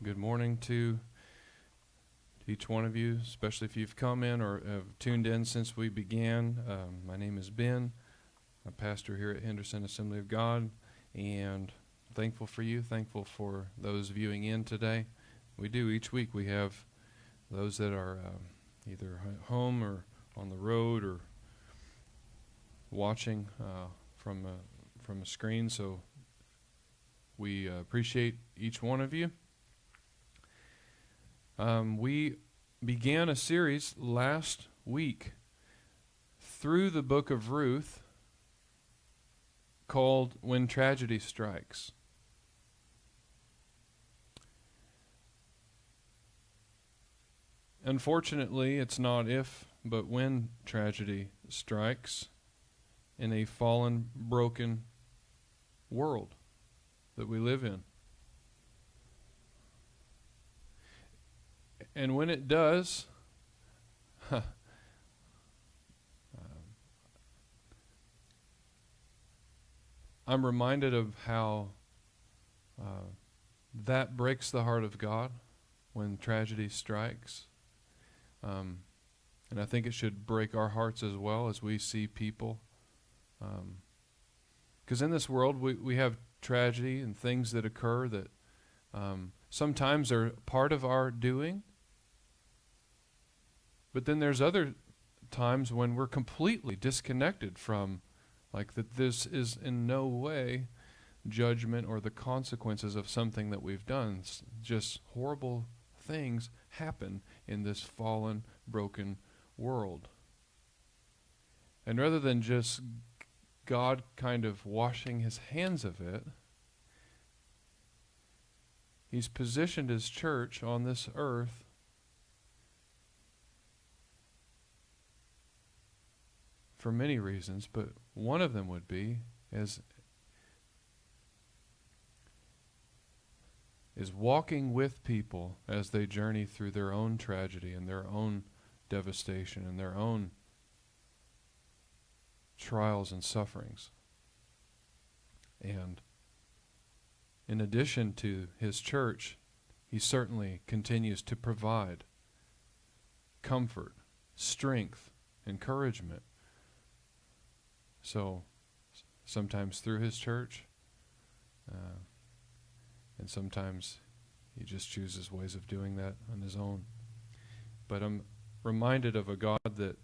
Good morning to each one of you, especially if you've come in or have tuned in since we began. My name is Ben. I'm a pastor here at Henderson Assembly of God, and thankful for you, thankful for those viewing in today. We do each week. We have those that are either home or on the road or watching from a screen, so we appreciate each one of you. We began a series last week through the book of Ruth called When Tragedy Strikes. Unfortunately, it's not if, but when tragedy strikes in a fallen, broken world that we live in. And when it does, I'm reminded of how that breaks the heart of God when tragedy strikes. And I think it should break our hearts as well as we see people. Because in this world we have tragedy and things that occur that sometimes are part of our doing. But then there's other times when we're completely disconnected from, like, that this is in no way judgment or the consequences of something that we've done. It's just horrible things happen in this fallen, broken world. And rather than just God kind of washing his hands of it, he's positioned his church on this earth for many reasons, but one of them would be is walking with people as they journey through their own tragedy and their own devastation and their own trials and sufferings. And in addition to his church, he certainly continues to provide comfort, strength, encouragement. So, sometimes through his church, and sometimes he just chooses ways of doing that on his own. But I'm reminded of a God that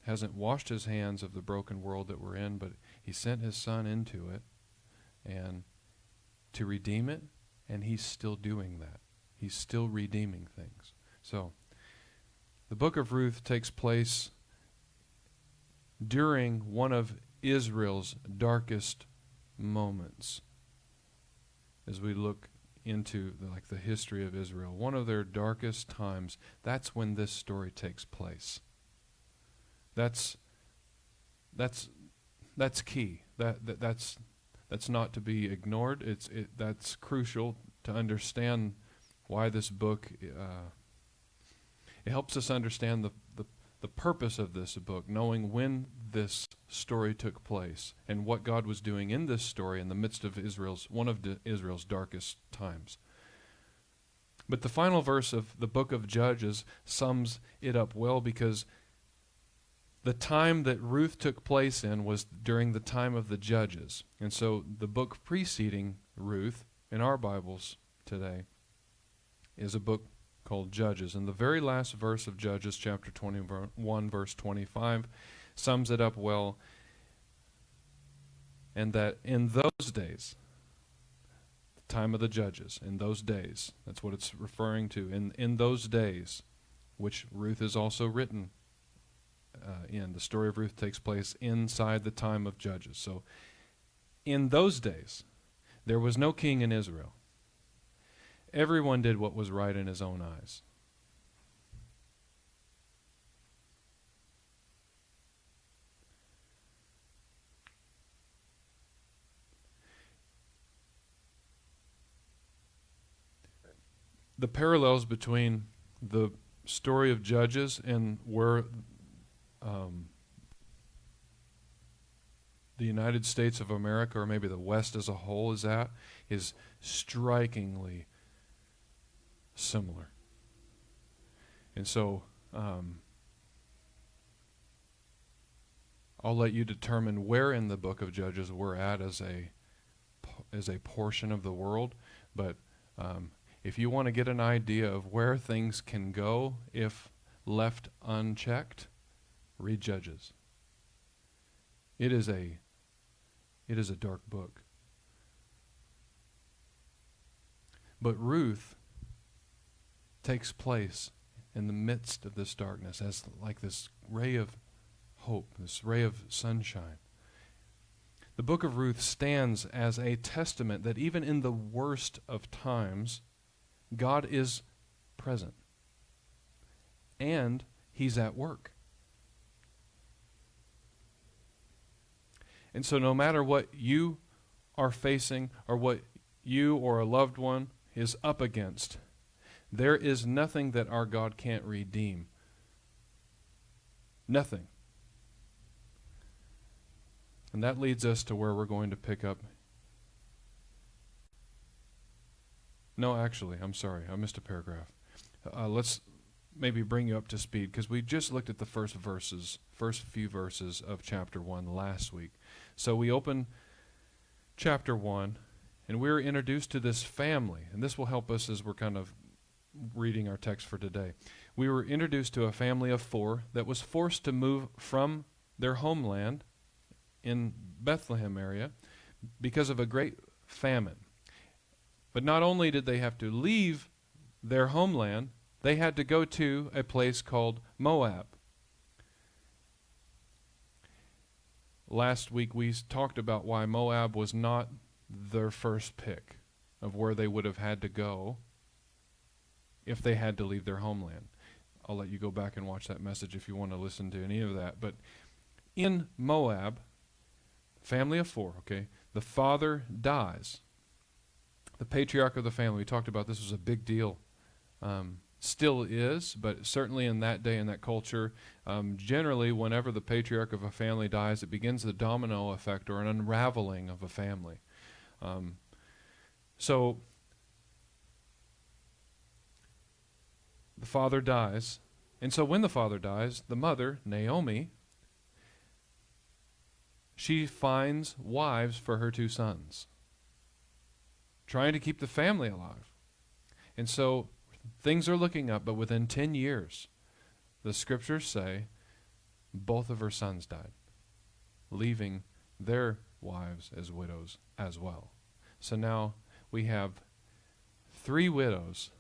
hasn't washed his hands of the broken world that we're in, but he sent his Son into it and to redeem it, and he's still doing that. He's still redeeming things. So, the book of Ruth takes place during one of Israel's darkest moments. As we look into the history of Israel, one of their darkest times, that's when this story takes place. That's key. That's not to be ignored. That's crucial to understand why this book. It helps us understand the purpose of this book, knowing when this story took place and what God was doing in this story in the midst of one of Israel's darkest times. But the final verse of the book of Judges sums it up well, because the time that Ruth took place in was during the time of the Judges. And so the book preceding Ruth in our Bibles today is a book called Judges. And the very last verse of Judges, chapter 21, verse 25, sums it up well. And that in those days, the time of the Judges, in those days, that's what it's referring to. In those days, which Ruth is also written in. The story of Ruth takes place inside the time of Judges. So, in those days, there was no king in Israel. Everyone did what was right in his own eyes. The parallels between the story of Judges and where the United States of America, or maybe the West as a whole, is at, is strikingly similar. And so I'll let you determine where in the book of Judges we're at as a portion of the world. But if you want to get an idea of where things can go if left unchecked, read Judges. It is a dark book. But Ruth takes place in the midst of this darkness as like this ray of hope, this ray of sunshine. The book of Ruth stands as a testament that even in the worst of times, God is present. And He's at work. And so no matter what you are facing or what you or a loved one is up against, there is nothing that our God can't redeem. Nothing. And that leads us to where we're going to pick up. No, actually, I'm sorry. I missed a paragraph. Let's maybe bring you up to speed, because we just looked at the first few verses of chapter 1 last week. So we open chapter 1, and we're introduced to this family, and this will help us as we're kind of reading our text for today. We were introduced to a family of 4 that was forced to move from their homeland in Bethlehem area because of a great famine. But not only did they have to leave their homeland, they had to go to a place called Moab. Last week we talked about why Moab was not their first pick of where they would have had to go if they had to leave their homeland. I'll let you go back and watch that message if you want to listen to any of that. But in Moab, family of 4, okay, the father dies. The patriarch of the family, we talked about this was a big deal. Still is, but certainly in that day, in that culture, generally whenever the patriarch of a family dies, it begins the domino effect or an unraveling of a family. So the father dies, and so when the father dies, the mother, Naomi, she finds wives for her 2 sons, trying to keep the family alive. And so things are looking up, but within 10 years, the scriptures say both of her sons died, leaving their wives as widows as well. So now we have 3 widows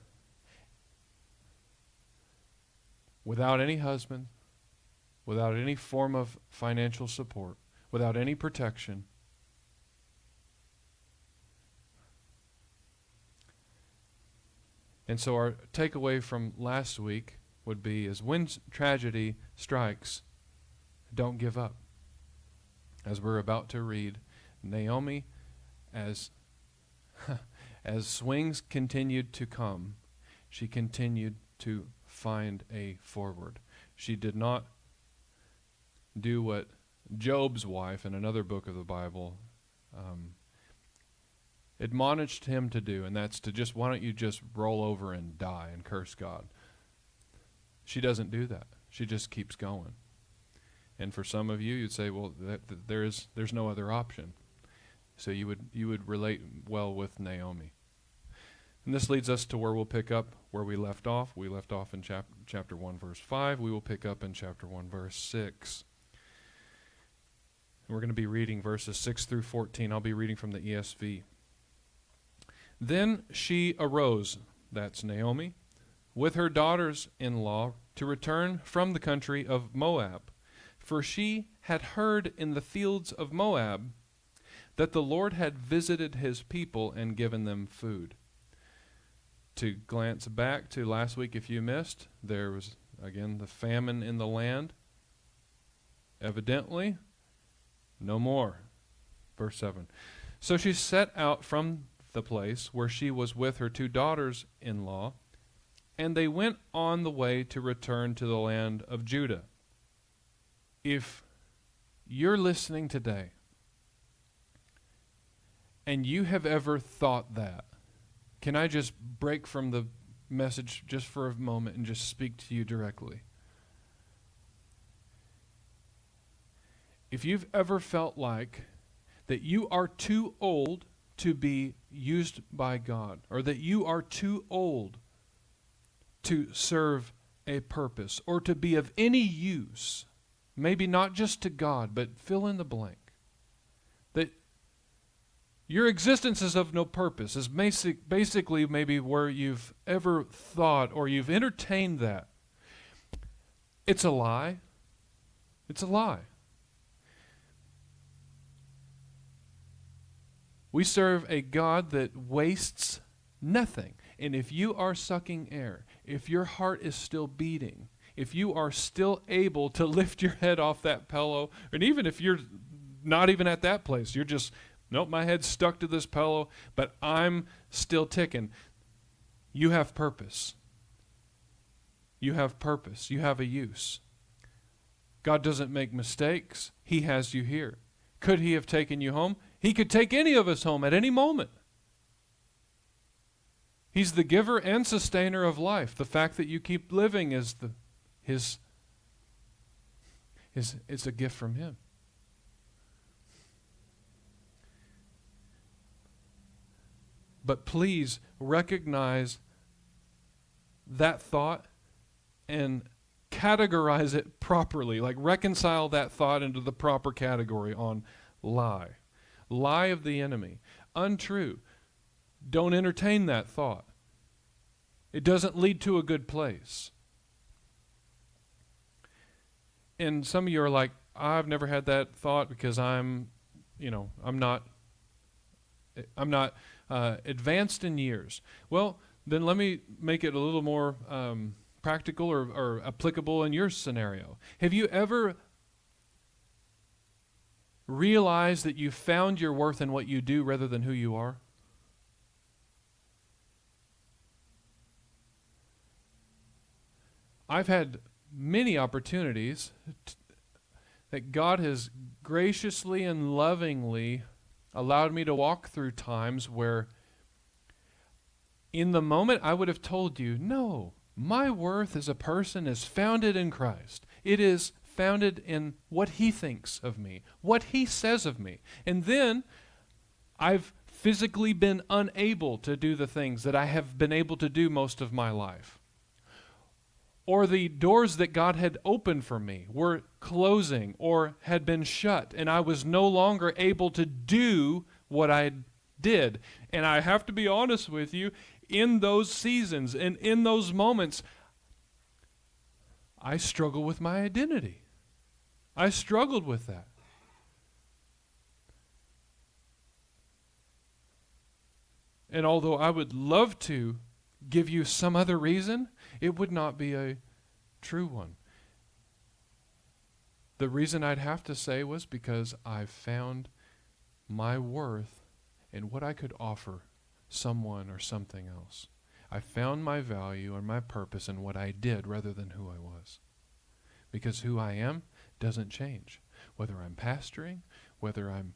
without any husband, without any form of financial support, without any protection. And so our takeaway from last week would be is when tragedy strikes, don't give up. As we're about to read, Naomi, as swings continued to come, she continued to find a forward. She did not do what Job's wife in another book of the Bible admonished him to do, and that's to just, why don't you just roll over and die and curse God? She doesn't do that. She just keeps going. And for some of you, you'd say, well, there's no other option. So you would relate well with Naomi. And this leads us to where we'll pick up where we left off. We left off in chapter 1, verse 5. We will pick up in chapter 1, verse 6. And we're going to be reading verses 6 through 14. I'll be reading from the ESV. Then she arose, that's Naomi, with her daughters-in-law to return from the country of Moab, for she had heard in the fields of Moab that the Lord had visited his people and given them food. To glance back to last week, if you missed, there was, again, the famine in the land. Evidently, no more. Verse 7. So she set out from the place where she was with her 2 daughters-in-law, and they went on the way to return to the land of Judah. If you're listening today and you have ever thought that, can I just break from the message just for a moment and just speak to you directly. If you've ever felt like that you are too old to be used by God, or that you are too old to serve a purpose or to be of any use, maybe not just to God, but fill in the blank, that your existence is of no purpose, is basically maybe where you've ever thought or you've entertained that. It's a lie. It's a lie. We serve a God that wastes nothing. And if you are sucking air, if your heart is still beating, if you are still able to lift your head off that pillow, and even if you're not even at that place, you're just, nope, my head's stuck to this pillow, but I'm still ticking. You have purpose. You have purpose. You have a use. God doesn't make mistakes. He has you here. Could He have taken you home? He could take any of us home at any moment. He's the giver and sustainer of life. The fact that you keep living is it's a gift from Him. But please recognize that thought and categorize it properly. Like reconcile that thought into the proper category on lie. Lie of the enemy. Untrue. Don't entertain that thought. It doesn't lead to a good place. And some of you are like, I've never had that thought because I'm not advanced in years. Well, then let me make it a little more practical or applicable in your scenario. Have you ever realized that you found your worth in what you do rather than who you are? I've had many opportunities that God has graciously and lovingly allowed me to walk through times where in the moment I would have told you, no, my worth as a person is founded in Christ. It is founded in what He thinks of me, what He says of me. And then I've physically been unable to do the things that I have been able to do most of my life. Or the doors that God had opened for me were closing or had been shut, and I was no longer able to do what I did. And I have to be honest with you, in those seasons and in those moments, I struggle with my identity. I struggled with that. And although I would love to give you some other reason, it would not be a true one. The reason I'd have to say was because I found my worth in what I could offer someone or something else. I found my value and my purpose in what I did rather than who I was. Because who I am doesn't change. Whether I'm pastoring, whether I'm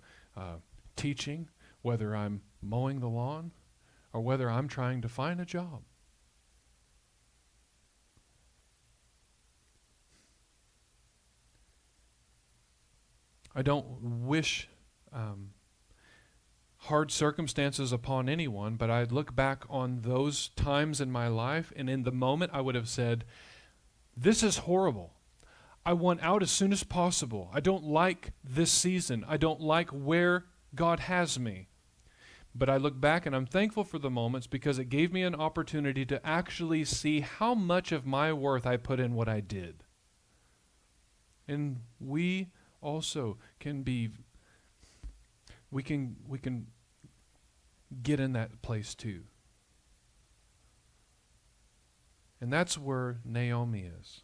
teaching, whether I'm mowing the lawn, or whether I'm trying to find a job. I don't wish hard circumstances upon anyone, but I look back on those times in my life, and in the moment I would have said, this is horrible. I want out as soon as possible. I don't like this season. I don't like where God has me. But I look back and I'm thankful for the moments because it gave me an opportunity to actually see how much of my worth I put in what I did. And we also can be, we can get in that place too. And that's where Naomi is.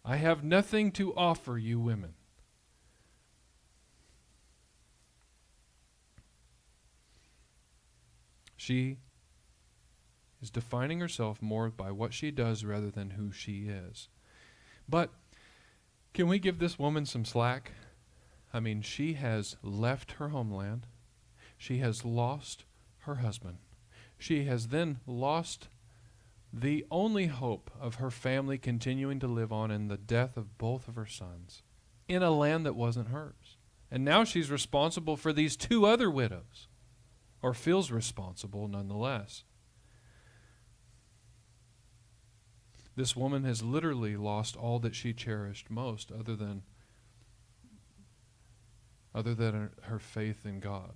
I have nothing to offer you women. She is defining herself more by what she does rather than who she is. But can we give this woman some slack? I mean, she has left her homeland. She has lost her husband. She has then lost the only hope of her family continuing to live on in the death of both of her sons in a land that wasn't hers. And now she's responsible for these two other widows, or feels responsible nonetheless. This woman has literally lost all that she cherished most other than her faith in God.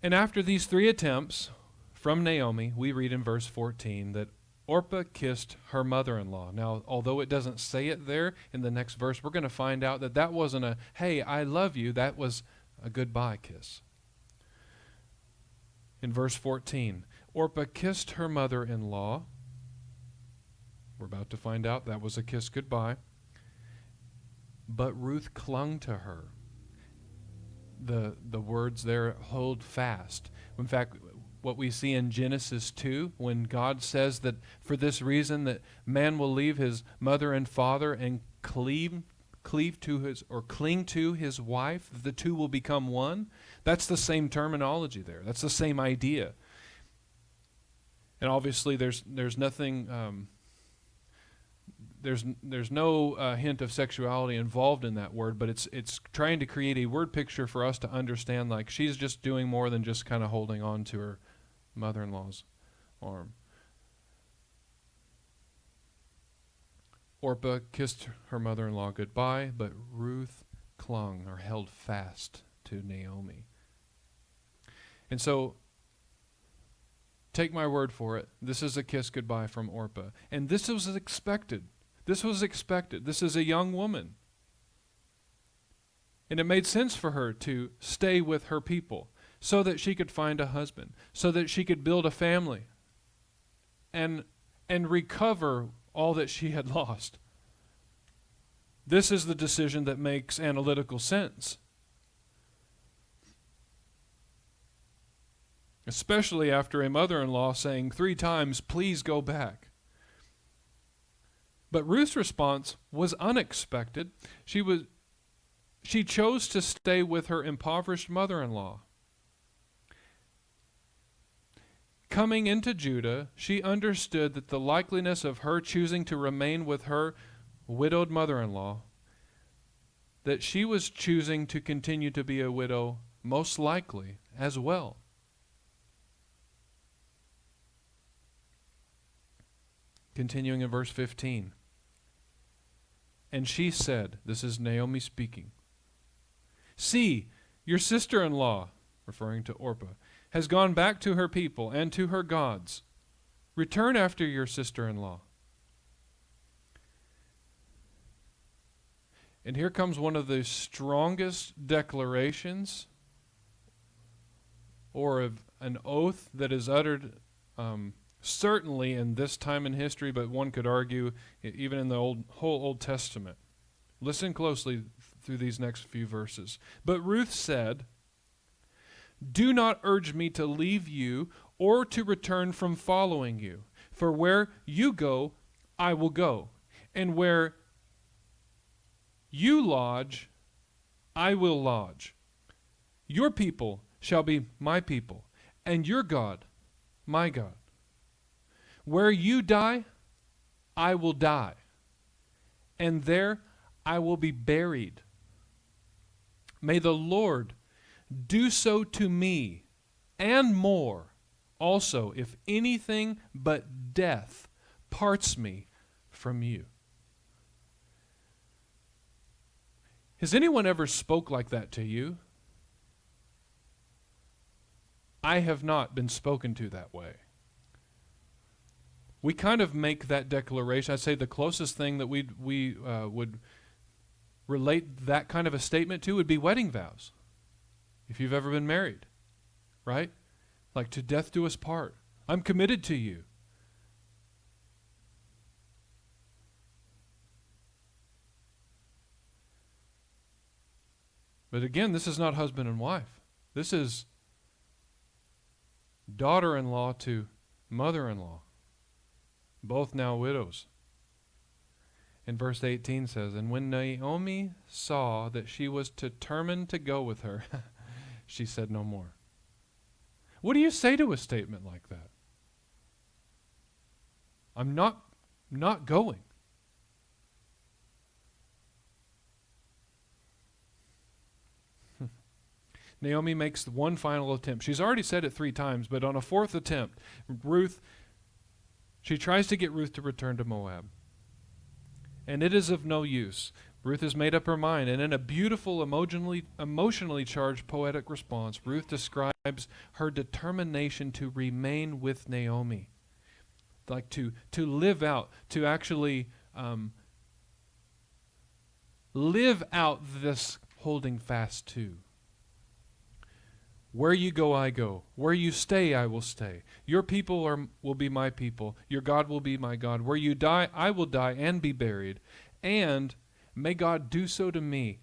And after these three attempts from Naomi, we read in verse 14 that Orpah kissed her mother-in-law. Now, although it doesn't say it there in the next verse, we're going to find out that that wasn't a, hey, I love you. That was a goodbye kiss. In verse 14, Orpah kissed her mother-in-law. We're about to find out that was a kiss goodbye. But Ruth clung to her. The words there, hold fast. In fact, what we see in Genesis 2, when God says that for this reason that man will leave his mother and father and cleave to his, or cling to his wife, the two will become one. That's the same terminology there. That's the same idea. And obviously there's nothing, there's no hint of sexuality involved in that word, but it's trying to create a word picture for us to understand, like she's just doing more than just kind of holding on to her mother-in-law's arm. Orpah kissed her mother-in-law goodbye, but Ruth clung or held fast to Naomi. And so, take my word for it, this is a kiss goodbye from Orpah. And this was expected. This was expected. This is a young woman. And it made sense for her to stay with her people so that she could find a husband, so that she could build a family and recover all that she had lost. This is the decision that makes analytical sense. Especially after a mother-in-law saying 3 times, please go back. But Ruth's response was unexpected. She chose to stay with her impoverished mother-in-law. Coming into Judah, she understood that the likeliness of her choosing to remain with her widowed mother-in-law, that she was choosing to continue to be a widow most likely as well. Continuing in verse 15. And she said, this is Naomi speaking, see, your sister-in-law, referring to Orpah, has gone back to her people and to her gods. Return after your sister-in-law. And here comes one of the strongest declarations or of an oath that is uttered certainly in this time in history, but one could argue even in the whole Old Testament. Listen closely through these next few verses. But Ruth said, do not urge me to leave you or to return from following you. For where you go, I will go. And where you lodge, I will lodge. Your people shall be my people, and your God, my God. Where you die, I will die, and there I will be buried. May the Lord do so to me, and more, also, if anything but death parts me from you. Has anyone ever spoke like that to you? I have not been spoken to that way. We kind of make that declaration. I'd say the closest thing that we would relate that kind of a statement to would be wedding vows. If you've ever been married, right? Like, to death do us part. I'm committed to you. But again, this is not husband and wife. This is daughter-in-law to mother-in-law, both now widows. And verse 18 says, and when Naomi saw that she was determined to go with her, she said no more. What do you say to a statement like that? I'm not going. Naomi makes one final attempt. She's already said it 3 times, but on a 4th attempt, she tries to get Ruth to return to Moab. And it is of no use. Ruth has made up her mind, and in a beautiful, emotionally charged poetic response, Ruth describes her determination to remain with Naomi. Like to live out, to actually live out this holding fast to. Where you go, I go. Where you stay, I will stay. Your people will be my people. Your God will be my God. Where you die, I will die and be buried. And may God do so to me,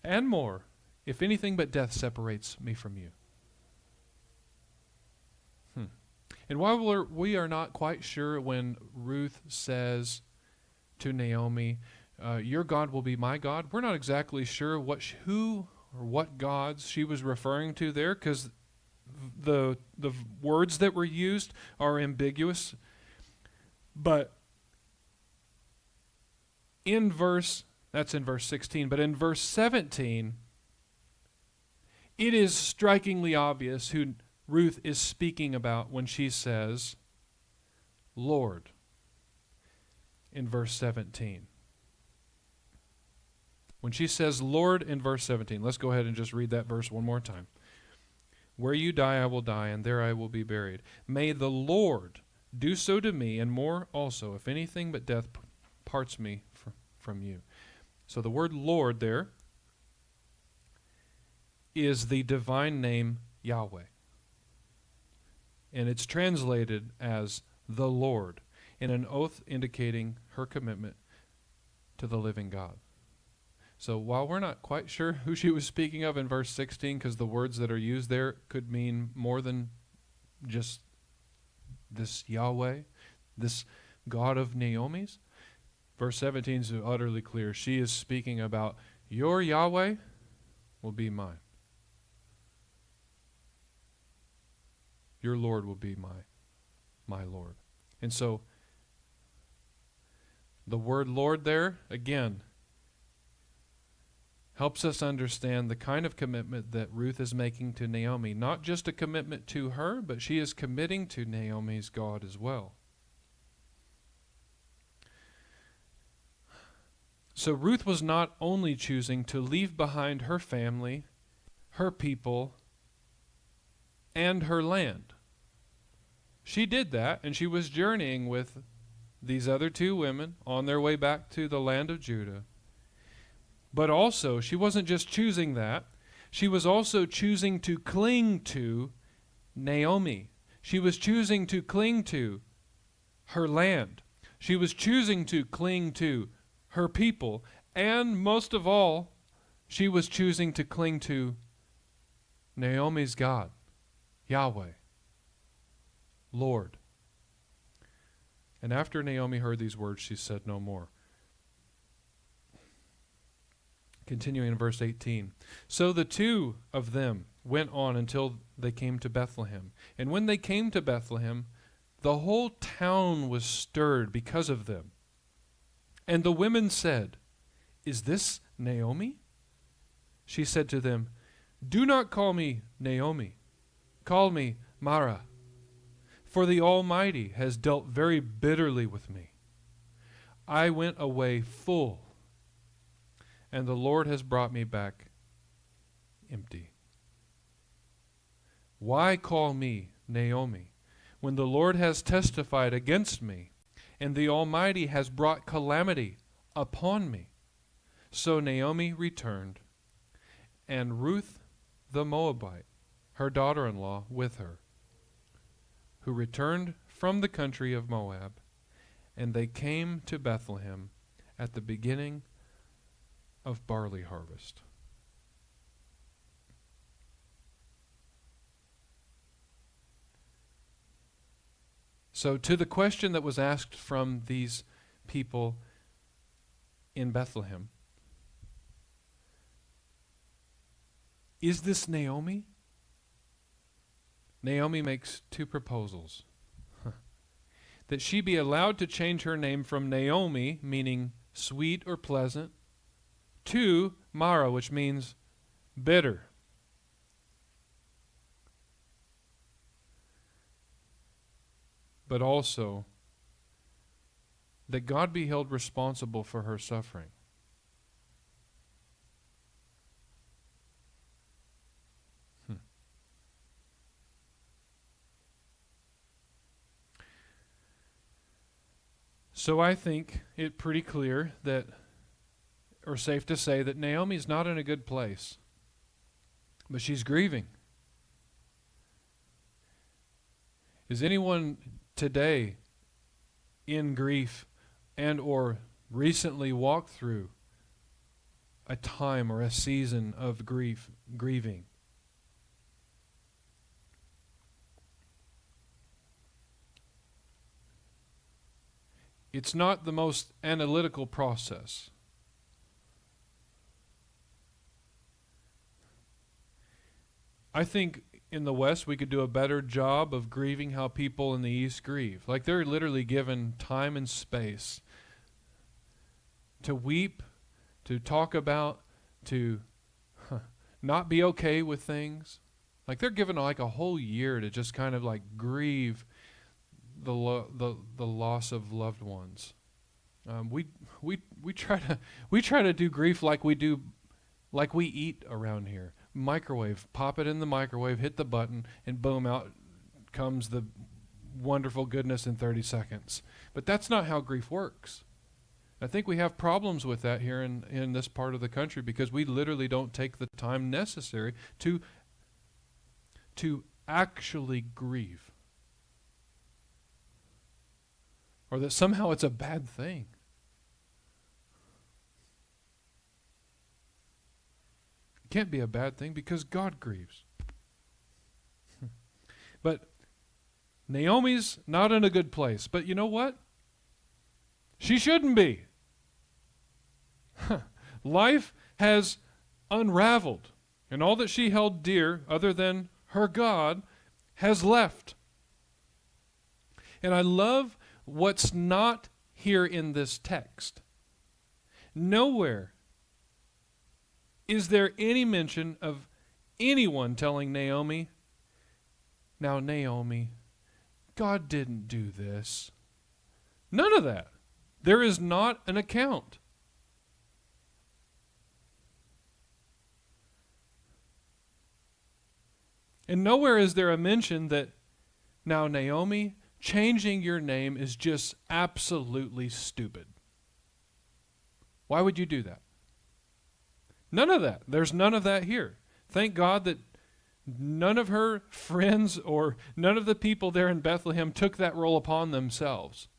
and more, if anything but death separates me from you. And while we are not quite sure when Ruth says to Naomi, your God will be my God, we're not exactly sure who or what gods she was referring to there, because the words that were used are ambiguous. But that's in verse 16, but in verse 17, it is strikingly obvious who Ruth is speaking about when she says, Lord, in verse 17. When she says Lord in verse 17, let's go ahead and just read that verse one more time. Where you die, I will die, and there I will be buried. May the Lord do so to me, and more also, if anything but death parts me from you. So the word Lord there is the divine name Yahweh. And it's translated as the Lord, in an oath indicating her commitment to the living God. So while we're not quite sure who she was speaking of in verse 16, because the words that are used there could mean more than just this Yahweh, this God of Naomi's, verse 17 is utterly clear. She is speaking about your Yahweh will be mine. Your Lord will be my Lord. And so the word Lord there, again, helps us understand the kind of commitment that Ruth is making to Naomi. Not just a commitment to her, but she is committing to Naomi's God as well. So Ruth was not only choosing to leave behind her family, her people, and her land. She did that, and she was journeying with these other 2 women on their way back to the land of Judah. But also, she wasn't just choosing that. She was also choosing to cling to Naomi. She was choosing to cling to her land. She was choosing to cling to her people. And most of all, she was choosing to cling to Naomi's God, Yahweh, Lord. And after Naomi heard these words, she said no more. Continuing in verse 18. So the 2 of them went on until they came to Bethlehem. And when they came to Bethlehem, the whole town was stirred because of them. And the women said, Is this Naomi? She said to them, Do not call me Naomi. Call me Mara. For the Almighty has dealt very bitterly with me. I went away full, and the Lord has brought me back empty. Why call me Naomi, when the Lord has testified against me, and the Almighty has brought calamity upon me? So Naomi returned, and Ruth the Moabite, her daughter-in-law, with her, who returned from the country of Moab, and they came to Bethlehem at the beginning of barley harvest. So to the question that was asked from these people in Bethlehem, is this Naomi? Naomi makes two proposals. That she be allowed to change her name from Naomi, meaning sweet or pleasant, to Mara, which means bitter. But also that God be held responsible for her suffering. So I think it pretty clear that, or safe to say, that Naomi's not in a good place. But she's grieving. Is anyone today in grief and or recently walked through a time or a season of grieving? It's not the most analytical process. I think in the West we could do a better job of grieving how people in the East grieve. Like they're literally given time and space to weep, to talk about, to not be okay with things. Like they're given like a whole year to just kind of like grieve the loss of loved ones. We try to do grief like we eat around here. Microwave, pop it in the microwave, hit the button, and boom, out comes the wonderful goodness in 30 seconds. But that's not how grief works. I think we have problems with that here in this part of the country because we literally don't take the time necessary to actually grieve. Or that somehow it's a bad thing. It can't be a bad thing because God grieves. But Naomi's not in a good place. But you know what? She shouldn't be. Life has unraveled, and all that she held dear, other than her God, has left. And I love what's not here in this text. Nowhere is there any mention of anyone telling Naomi, "Now, Naomi, God didn't do this." None of that. There is not an account. And nowhere is there a mention that, "Now, Naomi, changing your name is just absolutely stupid." Why would you do that? None of that. There's none of that here. Thank God that none of her friends or none of the people there in Bethlehem took that role upon themselves.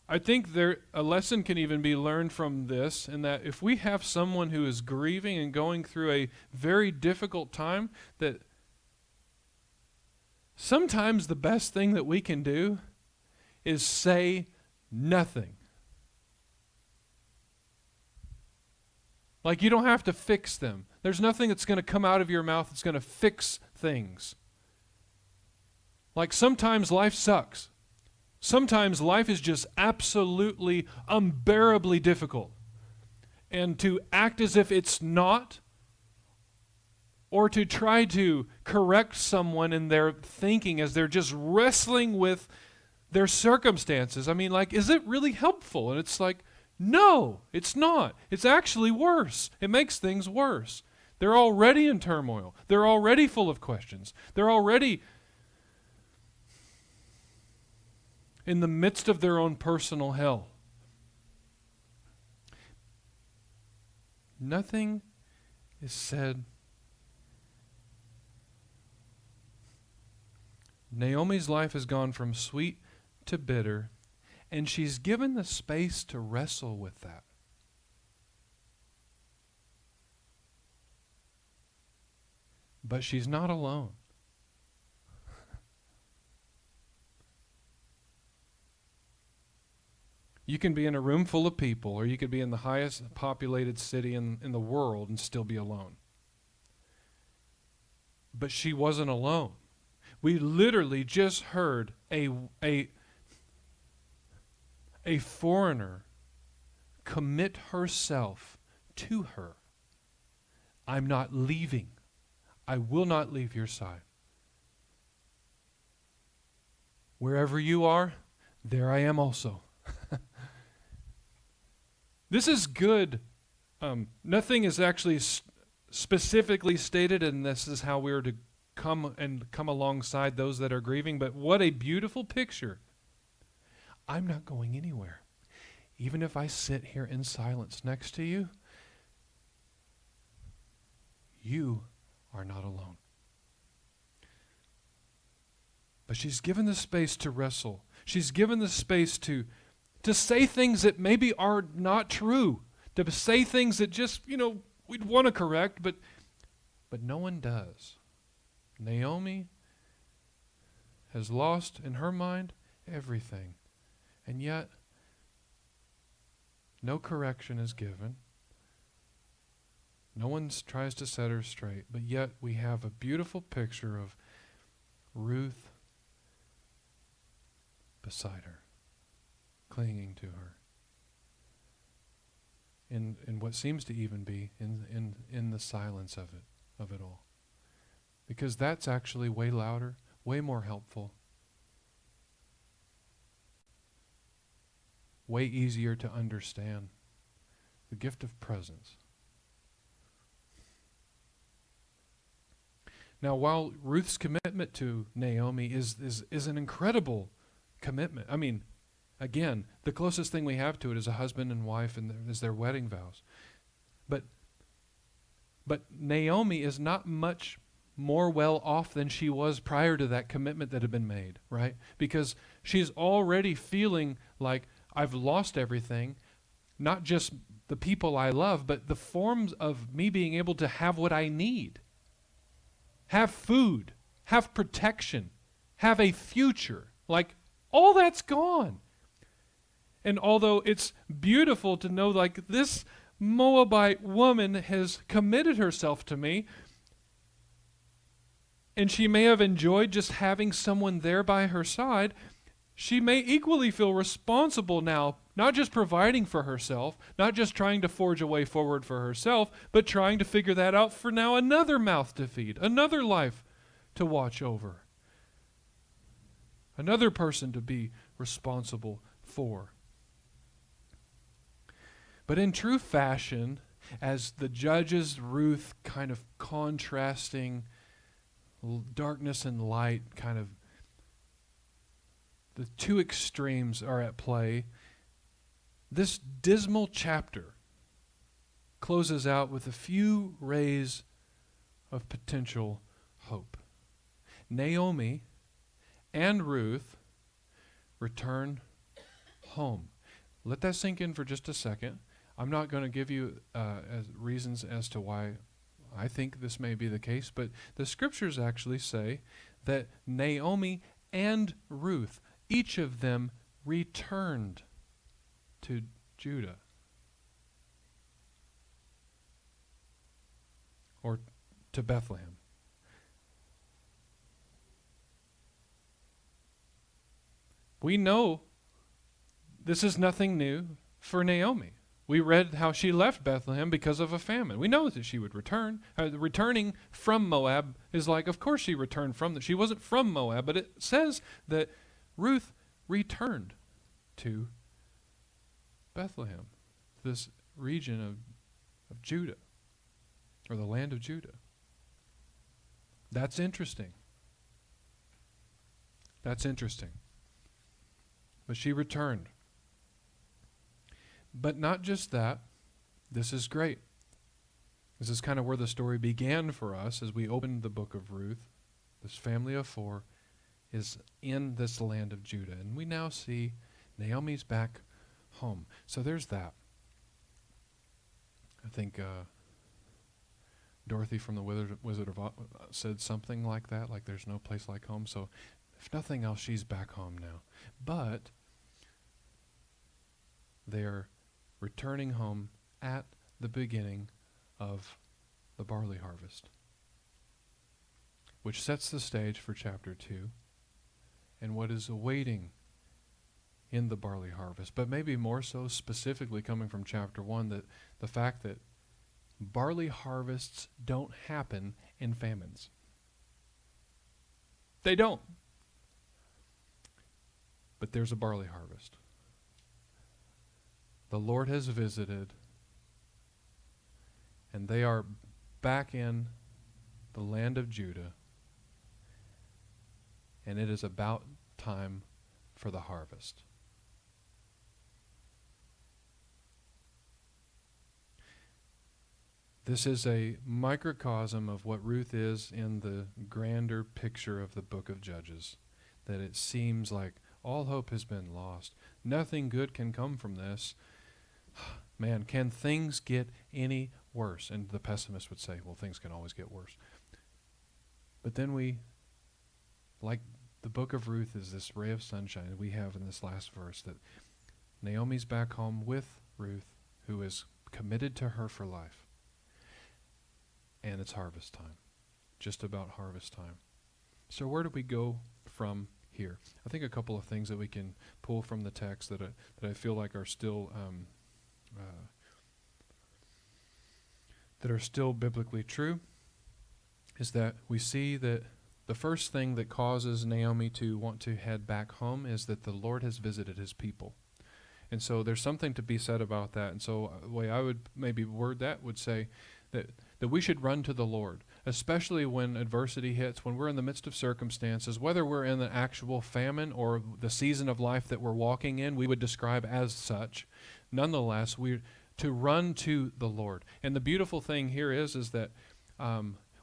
I think a lesson can even be learned from this, in that if we have someone who is grieving and going through a very difficult time, that sometimes the best thing that we can do is say nothing. Like, you don't have to fix them. There's nothing that's going to come out of your mouth that's going to fix things. Like, sometimes life sucks. Sometimes life is just absolutely unbearably difficult. And to act as if it's not, or to try to correct someone in their thinking as they're just wrestling with their circumstances, I mean, like, is it really helpful? And it's like, no, it's not. It's actually worse. It makes things worse. They're already in turmoil. They're already full of questions. They're already in the midst of their own personal hell. Nothing is said. Naomi's life has gone from sweet to bitter, and she's given the space to wrestle with that. But she's not alone. You can be in a room full of people, or you could be in the highest populated city in the world and still be alone. But she wasn't alone. We literally just heard a foreigner commit herself to her. I'm not leaving. I will not leave your side. Wherever you are, there I am also. This is good. Nothing is actually specifically stated, and this is how we are to come alongside those that are grieving, but what a beautiful picture. I'm not going anywhere. Even if I sit here in silence next to you, you are not alone. But she's given the space to wrestle. She's given the space to say things that maybe are not true, to say things that just, we'd want to correct, but no one does. Naomi has lost, in her mind, everything. And yet, no correction is given. No one tries to set her straight, but yet we have a beautiful picture of Ruth beside her, clinging to her. In what seems to even be in the silence of it all. Because that's actually way louder, way more helpful, way easier to understand. The gift of presence. Now, while Ruth's commitment to Naomi is an incredible commitment. I mean, again, the closest thing we have to it is a husband and wife, and is their wedding vows. But Naomi is not much more well off than she was prior to that commitment that had been made, right? Because she's already feeling like, I've lost everything, not just the people I love, but the forms of me being able to have what I need. Have food, have protection, have a future. Like, all that's gone. And although it's beautiful to know, like, this Moabite woman has committed herself to me, and she may have enjoyed just having someone there by her side, she may equally feel responsible now, not just providing for herself, not just trying to forge a way forward for herself, but trying to figure that out for now another mouth to feed, another life to watch over, another person to be responsible for. But in true fashion, as the judges Ruth kind of contrasting darkness and light, kind of the two extremes are at play, this dismal chapter closes out with a few rays of potential hope. Naomi and Ruth return home. Let that sink in for just a second. I'm not going to give you reasons as to why I think this may be the case, but the scriptures actually say that Naomi and Ruth, each of them returned to Judah, or to Bethlehem. We know this is nothing new for Naomi. We read how she left Bethlehem because of a famine. We know that she would return. Returning from Moab is like, of course she returned from that. She wasn't from Moab, but it says that Ruth returned to Bethlehem, this region of Judah, or the land of Judah. That's interesting. That's interesting. But she returned. But not just that. This is great. This is kind of where the story began for us as we opened the book of Ruth. This family of four is in this land of Judah. And we now see Naomi's back home. So there's that. I think Dorothy from the Wizard of Oz said something like that, like there's no place like home. So if nothing else, she's back home now. But they're returning home at the beginning of the barley harvest. which sets the stage for chapter 2 and what is awaiting in the barley harvest. But maybe more so specifically coming from chapter 1, that the fact that barley harvests don't happen in famines. They don't. But there's a barley harvest. The Lord has visited, and they are back in the land of Judah, and it is about time for the harvest. This is a microcosm of what Ruth is in the grander picture of the book of Judges, that it seems like all hope has been lost. Nothing good can come from this. Man, can things get any worse? And the pessimist would say, well, things can always get worse. But then we, like the book of Ruth is this ray of sunshine that we have in this last verse, that Naomi's back home with Ruth, who is committed to her for life. And it's harvest time. Just about harvest time. So where do we go from here? I think a couple of things that we can pull from the text that I feel like are still biblically true is that we see that the first thing that causes Naomi to want to head back home is that the Lord has visited his people. And so there's something to be said about that. And so the way I would maybe word that would say that we should run to the Lord, especially when adversity hits, when we're in the midst of circumstances, whether we're in the actual famine or the season of life that we're walking in, we would describe as such. Nonetheless, we're to run to the Lord. And the beautiful thing here is that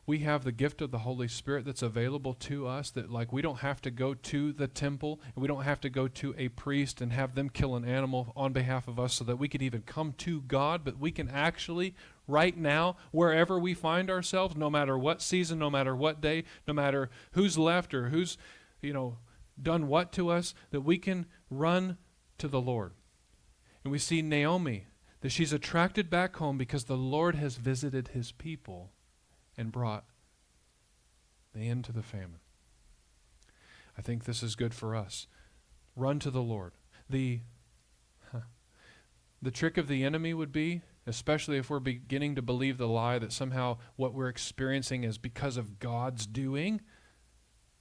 we have the gift of the Holy Spirit that's available to us, that like we don't have to go to the temple, and we don't have to go to a priest and have them kill an animal on behalf of us so that we could even come to God, but we can actually right now, wherever we find ourselves, no matter what season, no matter what day, no matter who's left or who's, done what to us, that we can run to the Lord. And we see Naomi, that she's attracted back home because the Lord has visited his people and brought the end to the famine. I think this is good for us. Run to the Lord. The trick of the enemy would be, especially if we're beginning to believe the lie that somehow what we're experiencing is because of God's doing,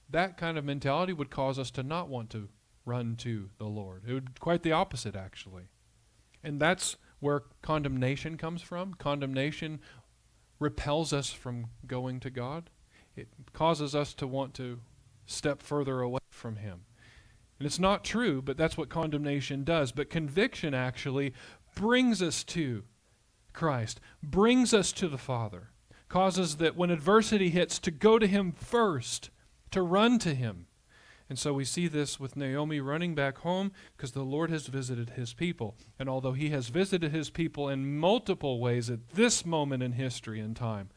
that kind of mentality would cause us to not want to run to the Lord. It would quite the opposite, actually. And that's where condemnation comes from. Condemnation repels us from going to God. It causes us to want to step further away from him. And it's not true, but that's what condemnation does. But conviction actually brings us to Christ, brings us to the Father, causes that when adversity hits to go to him first, to run to him. And so we see this with Naomi running back home because the Lord has visited his people. And although he has visited his people in multiple ways at this moment in history and time,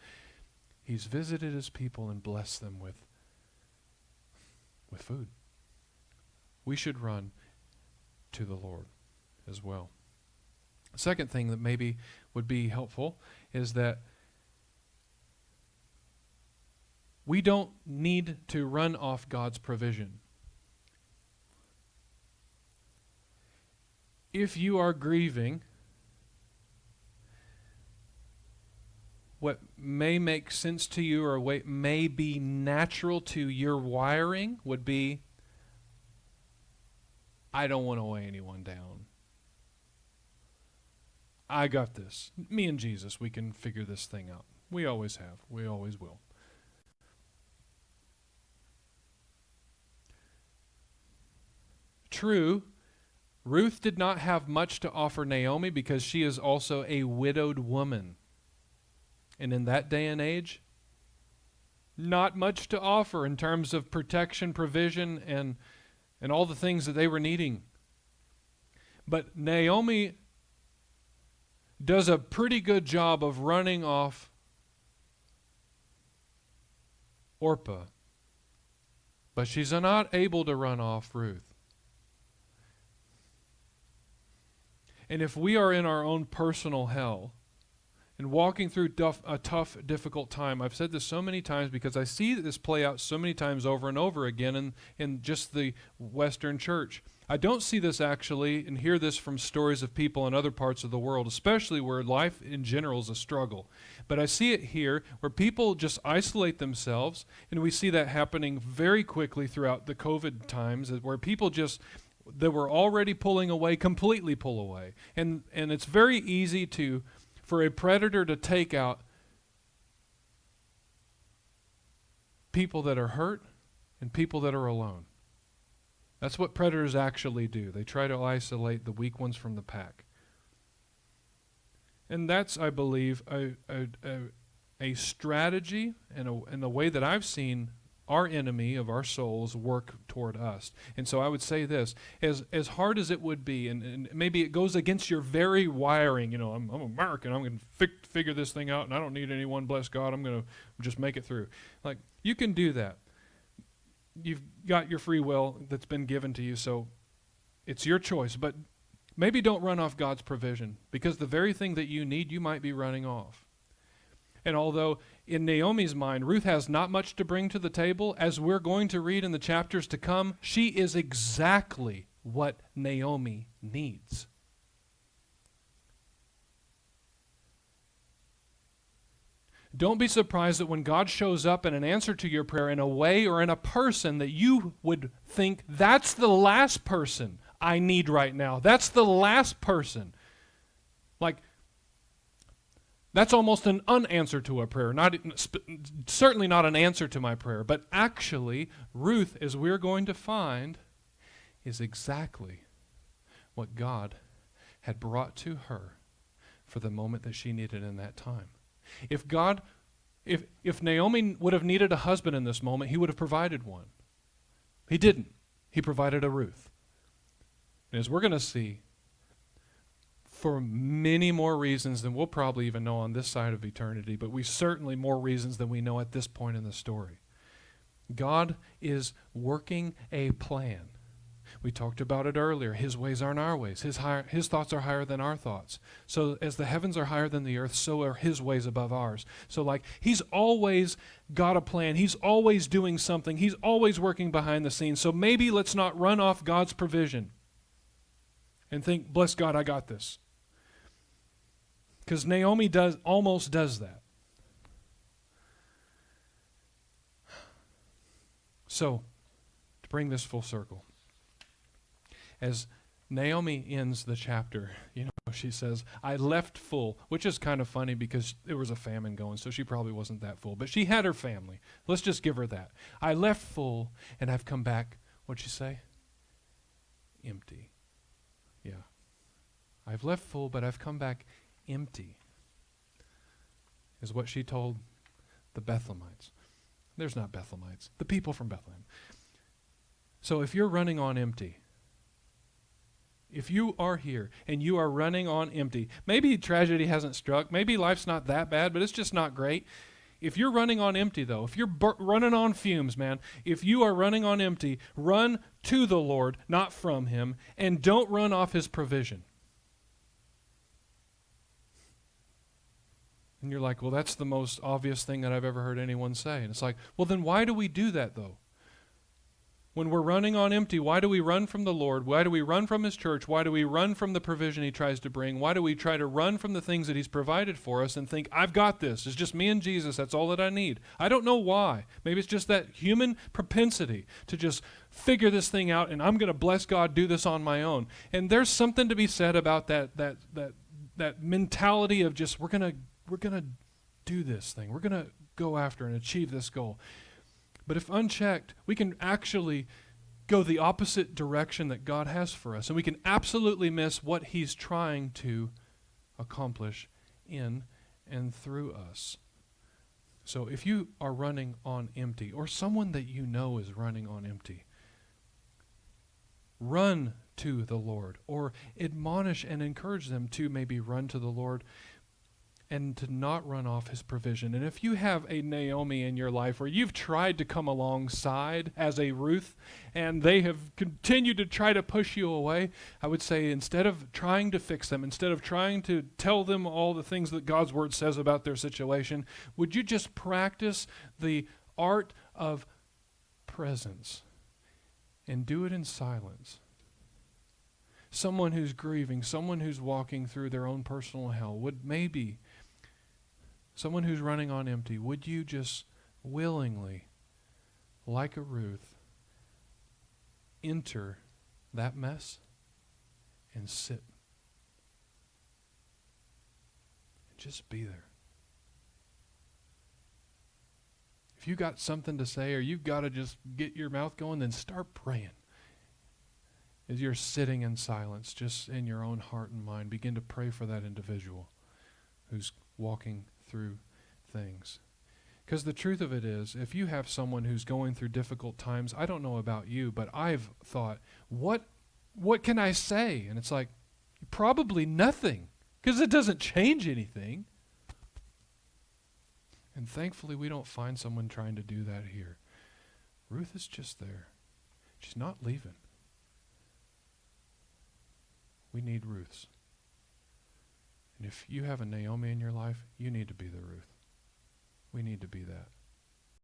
he's visited his people and blessed them with food. We should run to the Lord as well. Second thing that maybe would be helpful is that we don't need to run off God's provision. If you are grieving, what may make sense to you or what may be natural to your wiring would be, I don't want to weigh anyone down. I got this. Me and Jesus, we can figure this thing out. We always have. We always will. True, Ruth did not have much to offer Naomi because she is also a widowed woman. And in that day and age, not much to offer in terms of protection, provision, and all the things that they were needing. But Naomi does a pretty good job of running off Orpah, but she's not able to run off Ruth. And if we are in our own personal hell, and walking through a tough, difficult time. I've said this so many times because I see this play out so many times over and over again in just the Western church. I don't see this actually and hear this from stories of people in other parts of the world, especially where life in general is a struggle. But I see it here where people just isolate themselves, and we see that happening very quickly throughout the COVID times, where people just that were already pulling away completely pull away. And it's very easy for a predator to take out people that are hurt and people that are alone. That's what predators actually do. They try to isolate the weak ones from the pack. And that's, I believe, a strategy and the way that I've seen our enemy of our souls work toward us. And so I would say this, as hard as it would be, and maybe it goes against your very wiring, you know, I'm American, I'm going to figure this thing out, and I don't need anyone, bless God, I'm going to just make it through. Like, you can do that. You've got your free will that's been given to you, so it's your choice. But maybe don't run off God's provision, because the very thing that you need, you might be running off. And although in Naomi's mind, Ruth has not much to bring to the table, as we're going to read in the chapters to come, she is exactly what Naomi needs. Don't be surprised that when God shows up in an answer to your prayer in a way or in a person that you would think, that's the last person I need right now. That's the last person. Like, that's almost an unanswer to a prayer. Certainly not an answer to my prayer. But actually, Ruth, as we're going to find, is exactly what God had brought to her for the moment that she needed in that time. If Naomi would have needed a husband in this moment, he would have provided one. He didn't. He provided a Ruth. And as we're going to see, for many more reasons than we'll probably even know on this side of eternity, but we certainly more reasons than we know at this point in the story. God is working a plan. We talked about it earlier. His ways aren't our ways. His thoughts are higher than our thoughts. So as the heavens are higher than the earth, so are his ways above ours. So like, he's always got a plan. He's always doing something. He's always working behind the scenes. So maybe let's not run off God's provision and think, bless God, I got this. Because Naomi almost does that. So, to bring this full circle, as Naomi ends the chapter, you know, she says, I left full, which is kind of funny because there was a famine going, so she probably wasn't that full. But she had her family. Let's just give her that. I left full, and I've come back, what'd she say? Empty. Yeah. I've left full, but I've come back empty, is what she told the Bethlehemites. There's not Bethlehemites. The people from Bethlehem. So if you're running on empty, if you are here and you are running on empty, maybe tragedy hasn't struck, maybe life's not that bad, but it's just not great. If you're running on empty, though, if you're running on fumes, man, if you are running on empty, run to the Lord, not from him, and don't run off his provision. And you're like, well, that's the most obvious thing that I've ever heard anyone say. And it's like, well, then why do we do that, though? When we're running on empty, why do we run from the Lord? Why do we run from his church? Why do we run from the provision he tries to bring? Why do we try to run from the things that he's provided for us and think, I've got this. It's just me and Jesus. That's all that I need. I don't know why. Maybe it's just that human propensity to just figure this thing out, and I'm going to bless God, do this on my own. And there's something to be said about that mentality of just, we're going to do this thing. We're going to go after and achieve this goal. But if unchecked, we can actually go the opposite direction that God has for us. And we can absolutely miss what he's trying to accomplish in and through us. So if you are running on empty, or someone that you know is running on empty, run to the Lord, or admonish and encourage them to maybe run to the Lord. and to not run off his provision. And if you have a Naomi in your life where you've tried to come alongside as a Ruth and they have continued to try to push you away, I would say instead of trying to fix them, instead of trying to tell them all the things that God's word says about their situation, would you just practice the art of presence and do it in silence? Someone who's grieving, someone who's walking through their own personal hell, would maybe someone who's running on empty, would you just willingly, like a Ruth, enter that mess and sit and just be there? If you got something to say or you've got to just get your mouth going, then start praying. As you're sitting in silence, just in your own heart and mind, begin to pray for that individual who's walking through things. Because the truth of it is, if you have someone who's going through difficult times, I don't know about you, but I've thought, what can I say? And it's like, probably nothing, because it doesn't change anything. And thankfully, we don't find someone trying to do that here. Ruth is just there. She's not leaving. We need Ruths. And if you have a Naomi in your life, you need to be the Ruth. We need to be that.